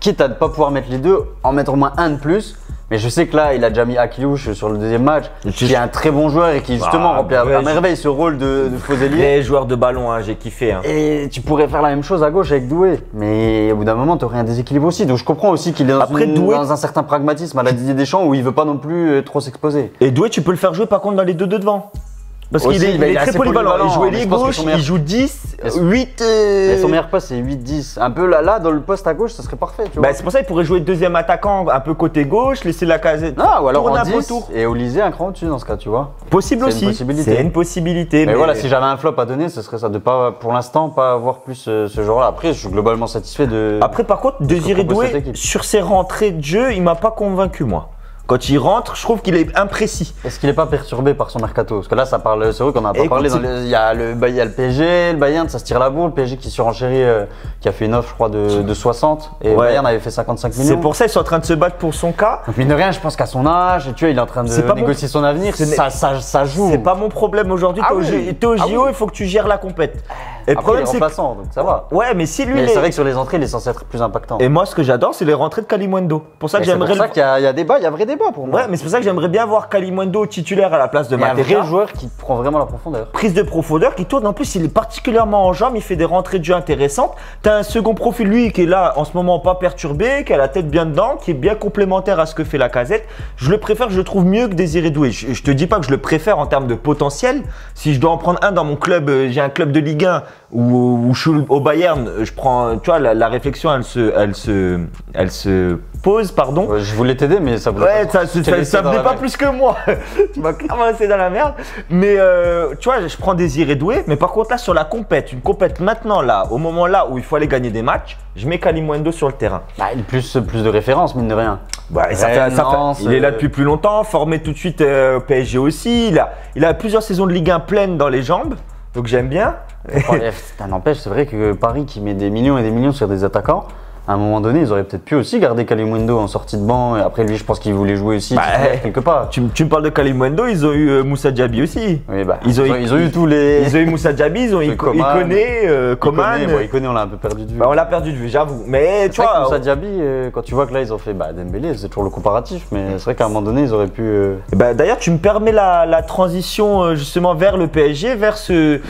quitte à ne pas pouvoir mettre les deux, en mettre au moins un de plus. Mais je sais que là, il a déjà mis Akilouche sur le deuxième match, qui est un très bon joueur et qui justement remplit à merveille ce rôle de faux ailier. Très joueur de ballon, j'ai kiffé. Et tu pourrais faire la même chose à gauche avec Doué. Mais au bout d'un moment, tu aurais un déséquilibre aussi. Donc je comprends aussi qu'il est dans un certain pragmatisme à la Didier Deschamps où il veut pas non plus trop s'exposer. Et Doué, tu peux le faire jouer par contre dans les deux devant. Parce qu'il est très polyvalent. Il joue ailier gauche, il joue 10, 8. Son meilleur poste, c'est 8-10. Un peu là, dans le poste à gauche, ça serait parfait. C'est pour ça qu'il pourrait jouer deuxième attaquant, un peu côté gauche, laisser Lacazette. Non, ou alors en 10 et Olysée un cran au-dessus dans ce cas, tu vois. Possible aussi. C'est une possibilité. Mais voilà, si j'avais un flop à donner, ce serait ça, de pas, pour l'instant, pas avoir plus ce genre-là. Après, je suis globalement satisfait de. Après, par contre, Désiré Doué, sur ses rentrées de jeu, il m'a pas convaincu, moi. Quand il rentre, je trouve qu'il est imprécis. Est-ce qu'il n'est pas perturbé par son mercato? Parce que là, ça parle, c'est vrai qu'on n'a pas parlé. Il y a le PSG, le Bayern, ça se tire la bourre. Le PSG qui surenchérit, qui a fait une offre, je crois, de 60. Et le Bayern avait fait 55 millions. C'est pour ça qu'ils sont en train de se battre pour son cas. Donc, mine de rien, je pense qu'à son âge, tu vois, il est en train de négocier son avenir. Ça joue. C'est pas mon problème aujourd'hui. T'es au JO, il faut que tu gères la compète. Et le problème, c'est remplaçant, donc ça va. Ouais, mais si lui. Mais c'est vrai que sur les entrées, il est censé être plus impactant. Et moi, ce que j'adore, c'est les rentrées de Kalimundo. Pour ça que j'aimerais. C'est pour ça qu'il y a débat, il y a vrai débat pour moi. Ouais, mais c'est pour ça que j'aimerais bien voir Kalimundo titulaire à la place de Mateta. Un vrai joueur qui prend vraiment la profondeur. Prise de profondeur qui tourne. En plus, il est particulièrement en jambes. Il fait des rentrées de jeu intéressantes. T'as un second profil, lui, qui est là en ce moment pas perturbé, qui a la tête bien dedans, qui est bien complémentaire à ce que fait Lacazette. Je le préfère, je le trouve mieux que Désiré Doué. Je te dis pas que je le préfère en termes de potentiel. Si je dois en prendre un dans mon club, j'ai un club de Ligue 1 où je suis au Bayern, je prends, tu vois, la réflexion, elle se pose, pardon. Je voulais t'aider, mais ça voulait ça venait pas plus que moi. Tu m'as clairement laissé dans la merde. Mais tu vois, je prends Désiré Doué, mais par contre là sur la compète, une compète maintenant là, au moment là où il faut aller gagner des matchs, je mets Kalimundo sur le terrain. Bah, il a plus de références, mine de rien. Bah, il est là depuis plus longtemps, formé tout de suite au PSG aussi. Il a plusieurs saisons de Ligue 1 pleines dans les jambes, donc j'aime bien. N'empêche, c'est vrai que Paris qui met des millions et des millions sur des attaquants, à un moment donné, ils auraient peut-être pu aussi garder Kalimundo en sortie de banc. Et après, lui, je pense qu'il voulait jouer aussi quelque part. Tu me parles de Kalimundo, ils ont eu Moussa Diaby aussi. Oui, bah, ils ont eu tous les. Ils ont eu Moussa Diaby, ils ont eu Koné, Coman. Koné, on l'a un peu perdu de vue. Bah, on l'a perdu de vue, j'avoue. Mais tu vois. Moussa Diaby, quand tu vois que là, ils ont fait Dembélé, c'est toujours le comparatif. Mais c'est vrai qu'à un moment donné, ils auraient pu. D'ailleurs, tu me permets la transition justement vers le PSG, vers ce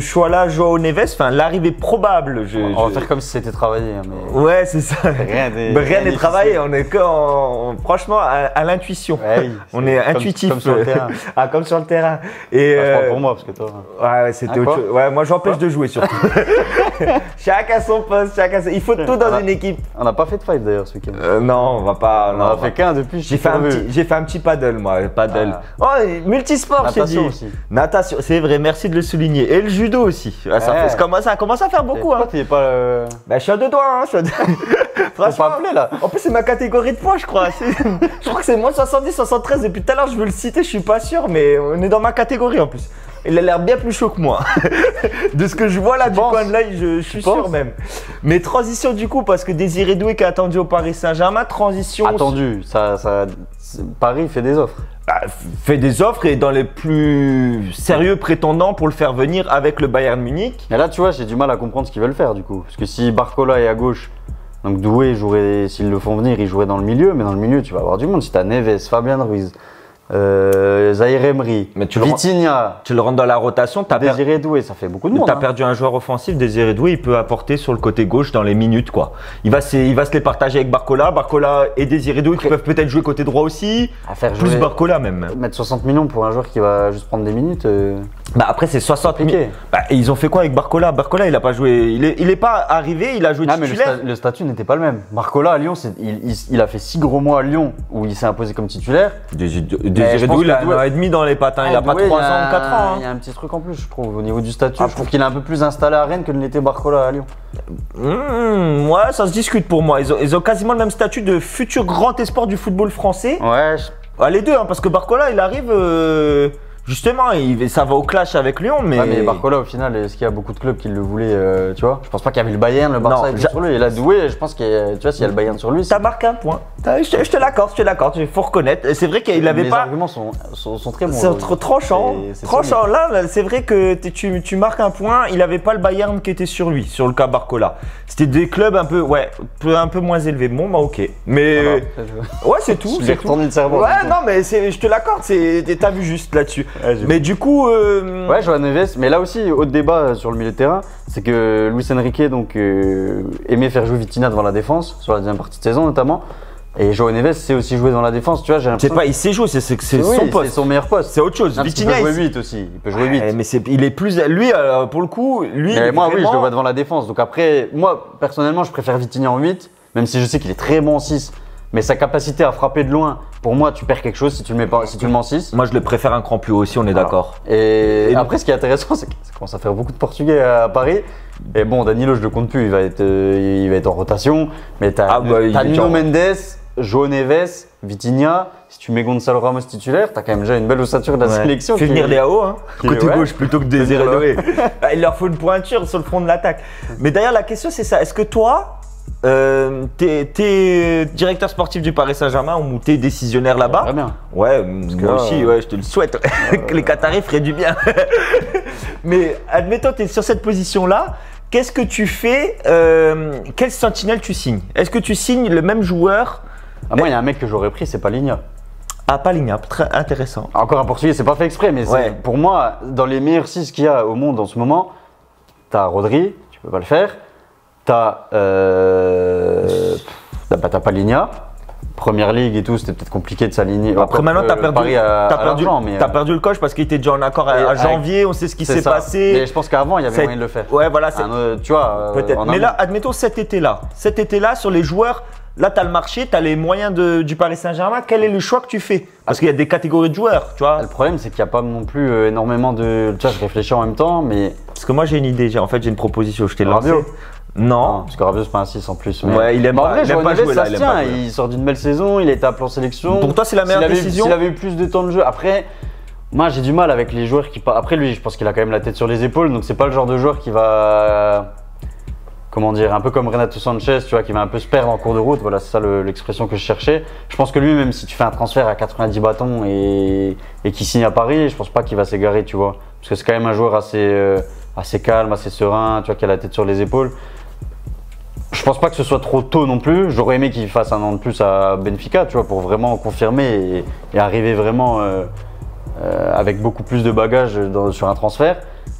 choix-là, Joao Neves, enfin l'arrivée probable. On va faire comme si c'était travaillé. Mais... Ouais, c'est ça. Rien n'est travaillé, on est que franchement à l'intuition. Ouais, on est intuitif. Comme sur le terrain. Comme sur le terrain. Et je parle pour moi parce que toi. Ouais, c'était autre chose. Ouais, moi j'empêche de jouer surtout. Chacun son poste, il faut tout dans une équipe. On n'a pas fait de five d'ailleurs ce week-end. Non, on va pas. On a fait qu'un depuis. J'ai fait un petit paddle moi, paddle. Oh, multisport, j'ai dit. Natation aussi. Natation, c'est vrai, merci de le souligner. Et le judo aussi. Ça commence à faire beaucoup. Pourquoi t'es pas. Je suis à deux doigts. Franchement, pas appelé là. En plus, c'est ma catégorie de poids, je crois. Je crois que c'est moins 70, 73. Depuis tout à l'heure, je veux le citer, je suis pas sûr, mais on est dans ma catégorie en plus. Il a l'air bien plus chaud que moi. De ce que je vois là du coin de l'œil, je suis sûr même. Mais transition du coup, parce que Désiré Doué qui est attendu au Paris Saint-Germain, transition. Attendu, Paris fait des offres. Fait des offres et dans les plus sérieux prétendants pour le faire venir avec le Bayern Munich. Et là, tu vois, j'ai du mal à comprendre ce qu'ils veulent faire du coup. Parce que si Barcola est à gauche, donc Doué jouerait, s'ils le font venir, il jouerait dans le milieu. Mais dans le milieu, tu vas avoir du monde. Si tu as Neves, Fabien Ruiz, Zahir Emery, Vitinha, tu le rentres dans la rotation, Désiré Doué, ça fait beaucoup de monde. Tu as perdu un joueur offensif, Désiré Doué, il peut apporter sur le côté gauche dans les minutes quoi. Il va se les partager avec Barcola et Désiré Doué qui peuvent peut-être jouer côté droit aussi, plus Barcola même. Mettre 60 millions pour un joueur qui va juste prendre des minutes. Après c'est 60 millions. Et ils ont fait quoi avec Barcola? Barcola il a pas joué, il est pas arrivé, il a joué titulaire. Mais le statut n'était pas le même. Barcola à Lyon, il a fait 6 gros mois à Lyon où il s'est imposé comme titulaire. Désiré Doué, il a un an et demi dans les patins, il a pas 3 ans, 4 ans. Il y a un petit truc en plus, je trouve, au niveau du statut. Je trouve qu'il est un peu plus installé à Rennes que ne l'était Barcola à Lyon. Ouais, ça se discute pour moi. Ils ont quasiment le même statut de futur grand espoir du football français. Ouais. Les deux, parce que Barcola, il arrive. Justement, ça va au clash avec Lyon, mais. Mais Barcola, au final, est-ce qu'il y a beaucoup de clubs qui le voulaient, tu vois? Je pense pas qu'il y avait le Bayern, le Barça sur lui. Et là, Doué, je pense que, tu vois, s'il y a le Bayern sur lui. Ça marque un point. Je te l'accorde, il faut reconnaître. C'est vrai qu'il avait pas. Les arguments sont très bons. C'est tranchant. Tranchant. Là, c'est vrai que tu marques un point. Il avait pas le Bayern qui était sur lui, sur le cas Barcola. C'était des clubs un peu moins élevés. Bon, bah, ok. Mais. Ouais, c'est tout. J'ai retourné le cerveau. Ouais, non, mais je te l'accorde. T'as vu juste là-dessus. Mais du coup. Ouais, Joao Neves, mais là aussi, autre débat sur le milieu de terrain, c'est que Luis Enrique aimait faire jouer Vitinha devant la défense, sur la deuxième partie de saison notamment. Et Joao Neves sait aussi jouer dans la défense, tu vois, j'ai l'impression. C'est pas, il sait jouer, c'est son poste. C'est son meilleur poste. C'est autre chose. Vitinha, il peut jouer 8 aussi. Il peut jouer 8. Mais il est plus. Lui, pour le coup, Mais moi, oui, je le vois devant la défense. Donc après, moi, personnellement, je préfère Vitinha en 8, même si je sais qu'il est très bon en 6. Mais sa capacité à frapper de loin, pour moi, tu perds quelque chose si tu le mets en 6. Moi, je le préfère un cran plus haut aussi, on est d'accord. Et après, ce qui est intéressant, c'est que ça commence à faire beaucoup de Portugais à Paris. Et bon, Danilo, je le compte plus, il va être en rotation. Mais t'as Nuno Mendes, João Neves, Vitinha, si tu mets Gonçalo Ramos titulaire, t'as quand même déjà une belle ossature de la sélection. Fais venir Léao, hein, côté gauche plutôt que Désiré Doué. Il leur faut une pointure sur le front de l'attaque. Mais d'ailleurs, la question c'est ça. Est-ce que toi, t'es directeur sportif du Paris Saint-Germain ou t'es décisionnaire là-bas? Très bien. Ouais, moi aussi, ouais, je te le souhaite. Que les Qataris feraient du bien. Mais admettons, t'es sur cette position-là. Qu'est-ce que tu fais? Quel sentinelle tu signes? Est-ce que tu signes le même joueur? Moi, il y a un mec que j'aurais pris, c'est Palhinha. Ah, Palhinha, très intéressant. Encore un Portugais, c'est pas fait exprès, mais pour moi, dans les meilleurs 6 qu'il y a au monde en ce moment, t'as Rodri, tu peux pas le faire. T'as Palhinha. Première ligue et tout, c'était peut-être compliqué de s'aligner. Après, maintenant, t'as perdu le coach parce qu'il était déjà en accord à janvier, on sait ce qui s'est passé. Mais je pense qu'avant, il y avait moyen de le faire. Ouais, voilà. Tu vois, peut-être. Mais là, admettons cet été-là, sur les joueurs, là, tu as le marché, tu as les moyens du Paris Saint-Germain. Quel est le choix que tu fais? Parce qu'il y a des catégories de joueurs, tu vois. Le problème, c'est qu'il n'y a pas non plus énormément de. Tu vois, je réfléchis en même temps, mais. Parce que moi, j'ai une idée. En fait, j'ai une proposition. Je t'ai lancé. Non, parce que Rabiot c'est pas un 6 en plus. Mais... Ouais, il aime pas jouer là. Il sort d'une belle saison, il était appelé en sélection. Pour toi, c'est la meilleure décision. S'il avait eu plus de temps de jeu. Après, moi j'ai du mal avec les joueurs qui. Après lui, je pense qu'il a quand même la tête sur les épaules, donc c'est pas le genre de joueur qui va. Comment dire, un peu comme Renato Sanchez, tu vois, qui va un peu se perdre en cours de route. Voilà, c'est ça l'expression que je cherchais. Je pense que lui, même si tu fais un transfert à 90 bâtons et qu'il signe à Paris, je pense pas qu'il va s'égarer, tu vois. Parce que c'est quand même un joueur assez calme, assez serein, tu vois, qui a la tête sur les épaules. Je pense pas que ce soit trop tôt non plus. J'aurais aimé qu'il fasse un an de plus à Benfica, tu vois, pour vraiment confirmer et arriver vraiment avec beaucoup plus de bagages sur un transfert.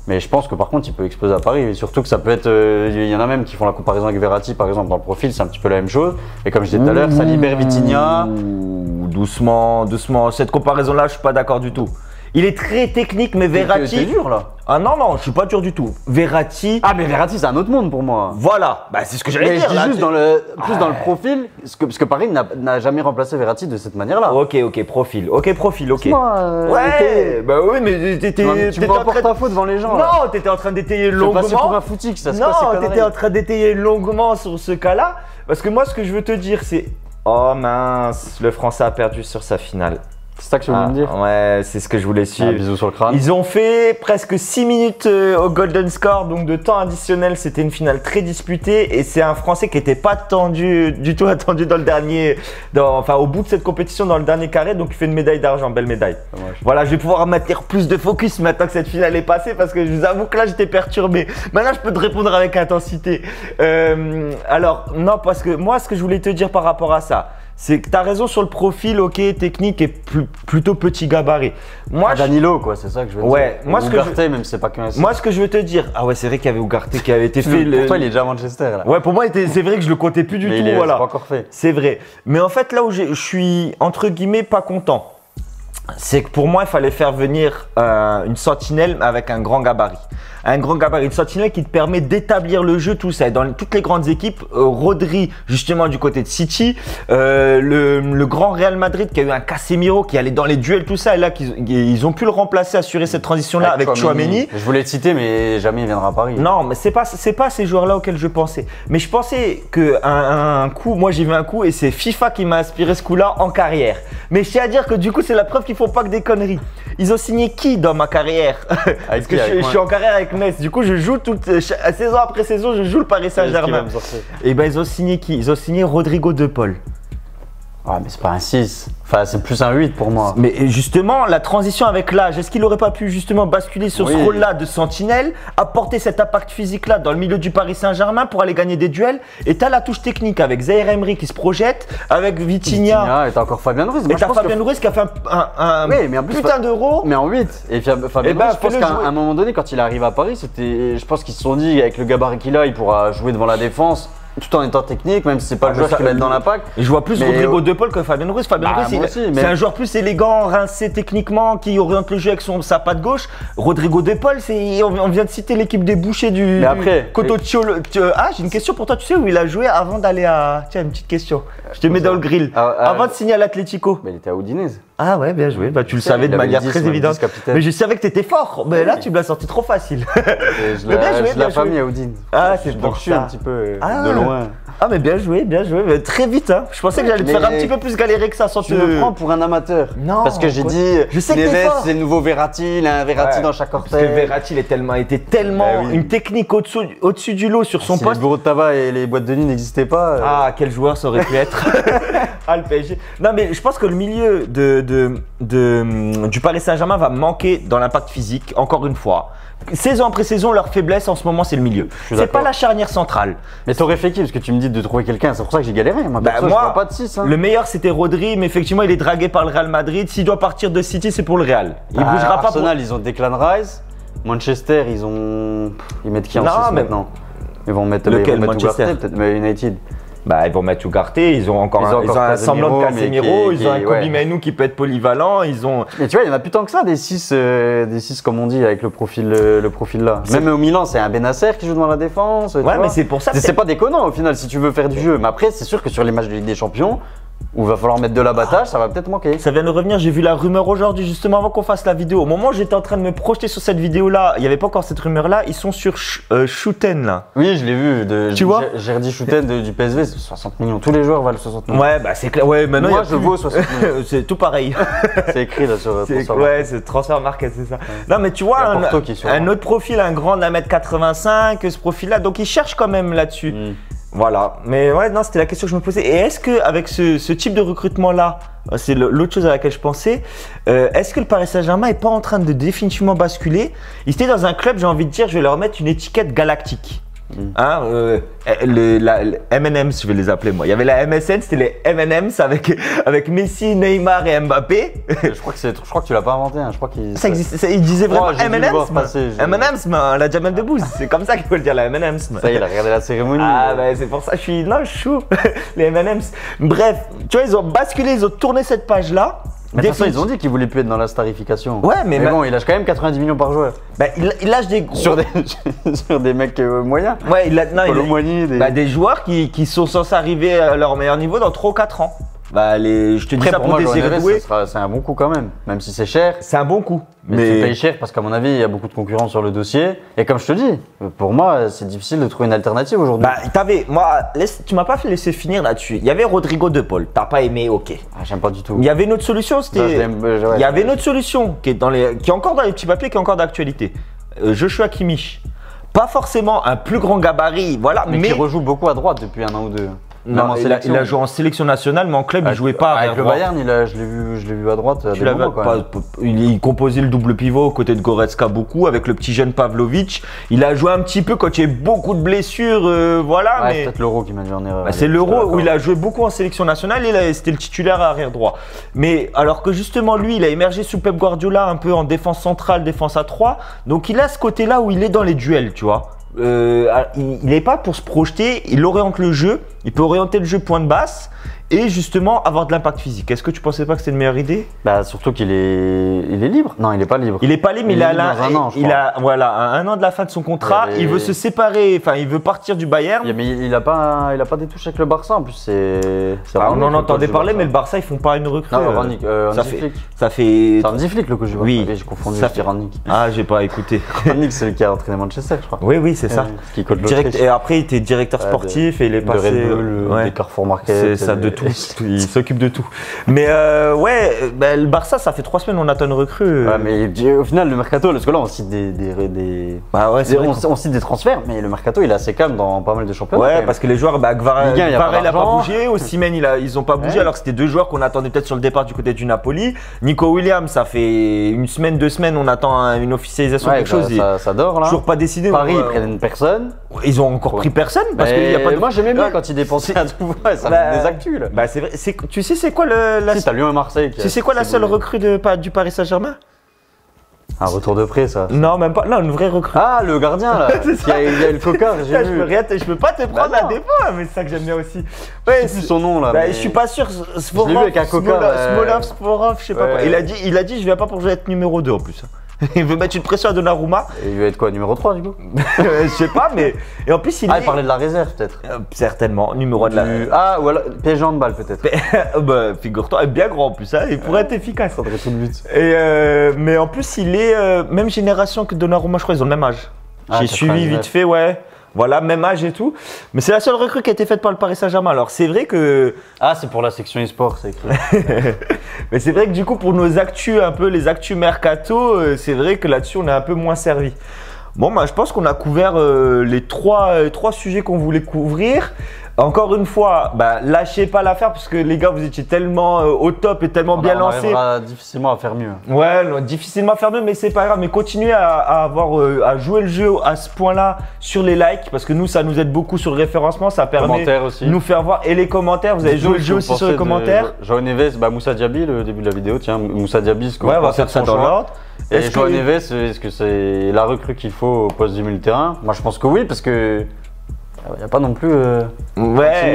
Mais je pense que par contre, il peut exploser à Paris. Et surtout que ça peut être. Il y en a même qui font la comparaison avec Verratti, par exemple, dans le profil, c'est un petit peu la même chose. Et comme je disais tout à l'heure, ça libère Vitinha. Doucement, doucement. Cette comparaison-là, je suis pas d'accord du tout. Il est très technique, mais Verratti. C'est dur là. Ah non, non, je suis pas dur du tout. Verratti. Ah, mais Verratti, c'est un autre monde pour moi. Voilà, bah, c'est ce que j'allais dire. Je dis juste dans le profil, parce que Paris n'a jamais remplacé Verratti de cette manière-là. Ok, profil. Ok. Ouais, bah oui, mais t'étais en porte-à-faux devant les gens. Non, t'étais en train d'étayer longuement. Je pour un footique, ça se passe. Non, t'étais en train d'étayer longuement sur ce cas-là. Parce que moi, ce que je veux te dire, c'est. Oh mince, le Français a perdu sur sa finale. C'est ça que tu voulais me dire? Ouais, c'est ce que je voulais suivre. Bisous sur le crâne. Ils ont fait presque 6 minutes au Golden Score, donc de temps additionnel. C'était une finale très disputée et c'est un Français qui n'était pas du tout attendu dans le dernier, au bout de cette compétition, dans le dernier carré. Donc il fait une médaille d'argent, belle médaille. Voilà, je vais pouvoir maintenir plus de focus maintenant que cette finale est passée parce que je vous avoue que là j'étais perturbé. Maintenant je peux te répondre avec intensité. Alors non, parce que moi ce que je voulais te dire par rapport à ça, c'est que tu as raison sur le profil, ok, technique et plutôt petit gabarit. Moi, Danilo, quoi, c'est ça que je veux dire. Ouais, moi même c'est pas qu'un. Moi, ce que je veux te dire, ah ouais, c'est vrai qu'il y avait Ugarte qui avait été fait. Pour toi, il est déjà à Manchester là. Ouais, pour moi, c'est vrai que je le comptais plus du tout. Voilà. C'est pas encore fait. C'est vrai. Mais en fait, là où je suis entre guillemets pas content, c'est que pour moi, il fallait faire venir une sentinelle avec un grand gabarit. Une sentinelle qui te permet d'établir le jeu, tout ça. Et dans toutes les grandes équipes, Rodri, justement du côté de City, le grand Real Madrid qui a eu un Casemiro qui allait dans les duels, tout ça. Et là, ils ont pu le remplacer, assurer cette transition-là avec Tchouaméni. Je voulais le citer, mais jamais il viendra à Paris. Non, mais c'est pas ces joueurs-là auxquels je pensais. Mais je pensais qu'un coup, moi j'ai vu un coup et c'est FIFA qui m'a inspiré ce coup-là en carrière. Mais je tiens à dire que du coup, c'est la preuve qu'ils font pas que des conneries. Ils ont signé qui dans ma carrière? Parce que je suis en carrière avec Metz. Du coup, je joue saison après saison, je joue le Paris Saint-Germain. Et ben ils ont signé qui? Ils ont signé Rodrigo De Paul. Ah, mais c'est pas un 6. Enfin, c'est plus un 8 pour moi. Mais justement, la transition avec l'âge, est-ce qu'il n'aurait pas pu justement basculer sur ce rôle-là de sentinelle, apporter cet impact physique-là dans le milieu du Paris Saint-Germain pour aller gagner des duels? Et tu as la touche technique avec Zaïre Emery qui se projette, avec Vitinha. Et tu as encore Fabien Ruiz. Et tu as Fabien Ruiz qui a fait un putain d'euro. Mais en 8. Et Fabien Ruiz, je pense qu'à un moment donné, quand il arrive à Paris, je pense qu'ils se sont dit, avec le gabarit qu'il a, il pourra jouer devant la défense. Tout en étant technique, même si c'est pas le joueur qui va être dans l'impact. Je vois plus Rodrigo De Paul que Fabien Ruiz. Fabien Ruiz, c'est un joueur plus élégant, rincé techniquement, qui oriente le jeu avec sa patte gauche. Rodrigo De Paul, on vient de citer l'équipe des bouchers du Cototiolo. Ah, j'ai une question pour toi. Tu sais où il a joué avant d'aller à. Tiens, une petite question. Je te mets dans le grill. Avant de signer à l'Atlético. Il était à Udinese. Ah ouais, bien joué. Bah, tu le savais de manière très évidente. Mais je savais que tu étais fort. Mais là, tu me l'as sorti trop facile. Je l'ai mis à Udine. Ah, c'est pour ça. Je suis un petit peu de loin. Ah mais bien joué, mais très vite hein. Je pensais que j'allais te faire un petit peu plus galérer que ça sans Tu me prends pour un amateur. Non. Parce que j'ai dit, je sais que Neves, c'est le nouveau Verratti, il a un Verratti dans chaque orteil. Parce que Verratti, était tellement une technique au-dessus du lot sur son si poste. les bureaux de tabac et les boîtes de nuit n'existaient pas. Ah, quel joueur ça aurait pu être. Ah, le PSG. Non mais je pense que le milieu du Paris Saint-Germain va manquer dans l'impact physique, encore une fois. Saison après saison, leur faiblesse en ce moment, c'est le milieu. C'est pas la charnière centrale. Mais t'aurais fait qui? Parce que tu me dis de trouver quelqu'un, c'est pour ça que j'ai galéré. Moi, je vois pas de 6. Hein. Le meilleur, c'était Rodri, mais effectivement, il est dragué par le Real Madrid. S'il doit partir de City, c'est pour le Real. Il bougera pas. Arsenal, ils ont Declan Rice. Manchester, ils mettent qui en 6 maintenant? Ils vont mettre Manchester, peut-être, mais United. Bah, ils vont mettre Ugarte, ils ont un semblant de Casemiro, ils ont un Kobe Mainoo qui peut être polyvalent, ils ont… Mais tu vois, il y en a plus tant que ça, des 6 comme on dit, avec le profil là. Même au Milan, c'est un Benasser qui joue dans la défense. Ouais, mais c'est pour ça. C'est pas déconnant au final si tu veux faire du jeu. Mais après, c'est sûr que sur les matchs de Ligue des Champions, où il va falloir mettre de l'abattage, ça va peut-être manquer. Ça vient de revenir, j'ai vu la rumeur aujourd'hui, justement avant qu'on fasse la vidéo. Au moment où j'étais en train de me projeter sur cette vidéo-là, il n'y avait pas encore cette rumeur-là, ils sont sur Schouten là. Oui, je l'ai vu. Tu vois, Jerdy Schouten du PSV, c'est 60 millions. Tous les joueurs valent 60 millions. Ouais, bah c'est clair. Ouais, maintenant moi, je vaux 60 millions. C'est tout pareil. C'est écrit là sur Transfermarkt. Ouais, c'est Transfermarkt, c'est ça. Non, mais tu vois, un autre profil, un grand d'1m85, ce profil-là, donc ils cherchent quand même là-dessus. Voilà, mais ouais, non, c'était la question que je me posais. Et est-ce qu'avec ce type de recrutement-là, c'est l'autre chose à laquelle je pensais, est-ce que le Paris Saint-Germain n'est pas en train de définitivement basculer? Ils étaient dans un club, j'ai envie de dire, je vais leur mettre une étiquette galactique. Hein, M&M's, je vais les appeler moi. Il y avait la MSN, c'était les M&M's avec Messi, Neymar et Mbappé. Je crois que tu l'as pas inventé. Hein. Je crois qu'il ça existe. Il disait vraiment M&M's, la Jamel Debbouze. C'est comme ça qu'il faut le dire, la M&M's. Ça y est, il a regardé la cérémonie. Ah bah c'est pour ça que je suis chaud. Les M&M's. Bref, tu vois, ils ont basculé, ils ont tourné cette page là. Mais de toute façon, ils ont dit qu'ils voulaient plus être dans la starification. Ouais, mais bon, il lâche quand même 90 millions par joueur. Bah, il lâche des gros… sur des mecs moyens. Ouais, des joueurs qui sont censés arriver à leur meilleur niveau dans 3 ou 4 ans. Bah, je te dis ça pour Désiré Doué. C'est un bon coup quand même si c'est cher. C'est un bon coup. Mais tu payes cher parce qu'à mon avis, il y a beaucoup de concurrence sur le dossier. Et comme je te dis, pour moi, c'est difficile de trouver une alternative aujourd'hui. Bah, tu m'as pas fait laisser finir là-dessus. Il y avait Rodrigo De Paul. T'as pas aimé, ok. Ah, j'aime pas du tout. Il y avait une autre solution, il y avait une autre solution qui est encore dans les petits papiers, qui est encore d'actualité. Joshua Kimmich. Pas forcément un plus grand gabarit, voilà. Mais qui rejoue beaucoup à droite depuis 1 an ou 2. Non, il a joué en sélection nationale, mais en club, il jouait pas avec le Bayern. Je l'ai vu à droite. Il composait le double pivot aux côtés de Goretzka beaucoup, avec le petit jeune Pavlovic. Il a joué un petit peu quand il y a eu beaucoup de blessures, voilà. Ouais, mais peut-être l'Euro qui m'a dit en erreur. Bah, c'est l'Euro où il a joué beaucoup en sélection nationale et c'était le titulaire à arrière droit. Mais alors que justement lui, il a émergé sous Pep Guardiola un peu en défense centrale, défense à 3. Donc il a ce côté-là où il est dans les duels, tu vois. Il n'est pas pour se projeter, il oriente le jeu, il peut orienter le jeu point de basse et justement avoir de l'impact physique. Est-ce que tu pensais pas que c'était une meilleure idée? Bah surtout qu'il est libre. Non, il n'est pas libre. Il n'est pas libre, mais il a un an de la fin de son contrat. Il veut se séparer, enfin il veut partir du Bayern. Mais il a pas des touches avec le Barça en plus. On en entendait parler, mais le Barça ils font pas une recrue. Non, ça fait. C'est Hansi Flick le coach du Barça. Oui, j'ai confondu. Ça fait Rangnick. Ah, j'ai pas écouté. Rangnick, c'est le qui a entraîné Manchester, je crois. Oui, c'est ça. Qui coach et après il était directeur sportif et il est passé. De Red Bull, des Carrefour Market. C'est ça de tout. Il s'occupe de tout. Mais le Barça, ça fait 3 semaines on attend une recrue. Ouais, mais au final, le mercato, parce que là on cite on cite des transferts, mais le mercato il est assez calme dans pas mal de championnats. Ouais, parce que les joueurs, Varel n'a pas bougé, Osimhen ils ont pas bougé, alors que c'était 2 joueurs qu'on attendait peut-être sur le départ du côté du Napoli. Nico Williams, ça fait 1 semaine, 2 semaines, on attend une officialisation, quelque chose. Ça dort là. Toujours pas décidé. Paris, ils prennent personne. Ils ont encore pris personne parce qu'il y a pas de. Moi j'aimais bien quand ils dépensaient à tout. Ça fait des actus là. Bah c'est vrai. Tu sais c'est quoi t'as Lyon et Marseille. Tu sais quoi la seule recrue du Paris Saint-Germain? Un retour de prêt, ça. Non, même pas. Non, une vraie recrue. Ah, le gardien là. Il y a le coca. Je peux pas te prendre la défense, mais c'est ça que j'aime bien aussi. Ouais, c'est plus son nom là. Je suis pas sûr. Je l'ai vu avec un coca. Sporov, je sais pas quoi. Il a dit, je viens pas pour jouer être numéro 2 en plus. Il veut mettre une pression à Donnarumma. Et il veut être quoi, numéro 3 du coup? Je sais pas, mais. Et en plus, il parlait de la réserve peut-être. Certainement, numéro de la. Ah, ou alors PSG handball peut-être. Figure-toi, bien grand en plus, il pourrait être efficace. Ça devrait tout le but. Mais en plus, il est même génération que Donnarumma, je crois, ils ont le même âge. J'ai suivi vite fait, ouais. Voilà, même âge et tout. Mais c'est la seule recrue qui a été faite par le Paris Saint-Germain. Alors c'est vrai que. Ah, c'est pour la section e-sport, c'est écrit. Mais c'est vrai que du coup, pour nos actus, un peu les actus mercato, c'est vrai que là-dessus, on est un peu moins servi. Bon, bah, je pense qu'on a couvert les trois sujets qu'on voulait couvrir. Encore une fois, bah, lâchez pas l'affaire parce que les gars, vous étiez tellement au top et tellement bien lancés. On arrivera difficilement à faire mieux. Ouais, non, difficilement à faire mieux, mais c'est pas grave. Mais continuez à jouer le jeu à ce point-là sur les likes parce que nous, ça nous aide beaucoup sur le référencement. Ça permet de nous faire voir. Et les commentaires, vous avez joué le jeu aussi sur les commentaires. Joao Neves, bah, Moussa Diaby, le début de la vidéo. Tiens, Moussa Diaby, ce qu'on on va faire ça dans l'ordre. Et Joao Neves, est-ce que c'est la recrue qu'il faut au poste du milieu de terrain? Moi, je pense que oui, parce que. Il n'y a pas non plus 10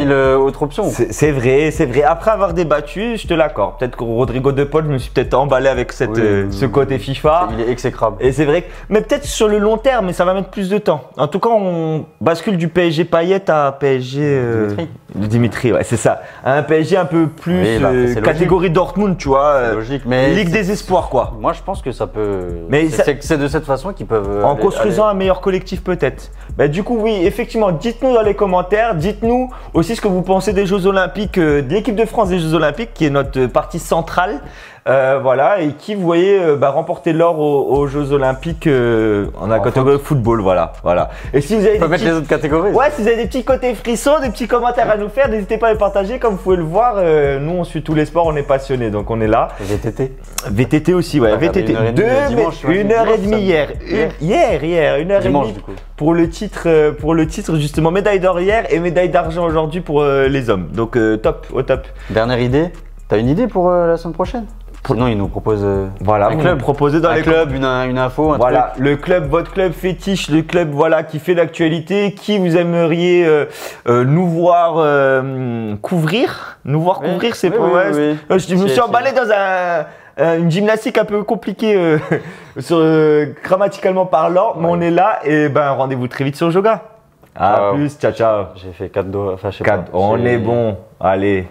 000 autres options. C'est vrai, c'est vrai. Après avoir débattu, je te l'accorde. Peut-être que Rodrigo de Paul, je me suis peut-être emballé avec ce côté FIFA. Il est exécrable. Et c'est vrai. Mais peut-être sur le long terme, mais ça va mettre plus de temps. En tout cas, on bascule du PSG Payet à PSG Dimitri, ouais, c'est ça. Un PSG un peu plus catégorie Dortmund, tu vois. C'est logique, mais Ligue des espoirs, quoi. Moi, je pense que ça peut. Mais c'est de cette façon qu'ils peuvent. En construisant un meilleur collectif, peut-être. Bah, du coup, oui, effectivement, dites-nous dans les commentaires, dites-nous aussi ce que vous pensez des Jeux Olympiques, de l'équipe de France des Jeux Olympiques, qui est notre partie centrale. Voilà, et qui vous voyez remporter l'or aux Jeux Olympiques en la catégorie football, voilà. Et si vous avez mettre les autres catégories. Ouais, si vous avez des petits côtés frissons, des petits commentaires à nous faire, n'hésitez pas à les partager. Comme vous pouvez le voir, nous on suit tous les sports, on est passionnés, donc on est là. VTT aussi, ouais. VTT. 1h30 hier. Hier, 1h30 pour le titre justement, médaille d'or hier et médaille d'argent aujourd'hui pour les hommes. Donc top, au top. Dernière idée. T'as une idée pour la semaine prochaine? Sinon, il nous propose un club. Proposez dans les clubs, une info, un truc. Le club, votre club fétiche, le club qui fait l'actualité, qui vous aimeriez nous voir couvrir. Nous voir couvrir, c'est pour moi. Je me suis emballé dans une gymnastique un peu compliquée grammaticalement parlant, mais on est là et rendez-vous très vite sur Joga. À plus, ciao. J'ai fait 4 dos, on est bon, allez.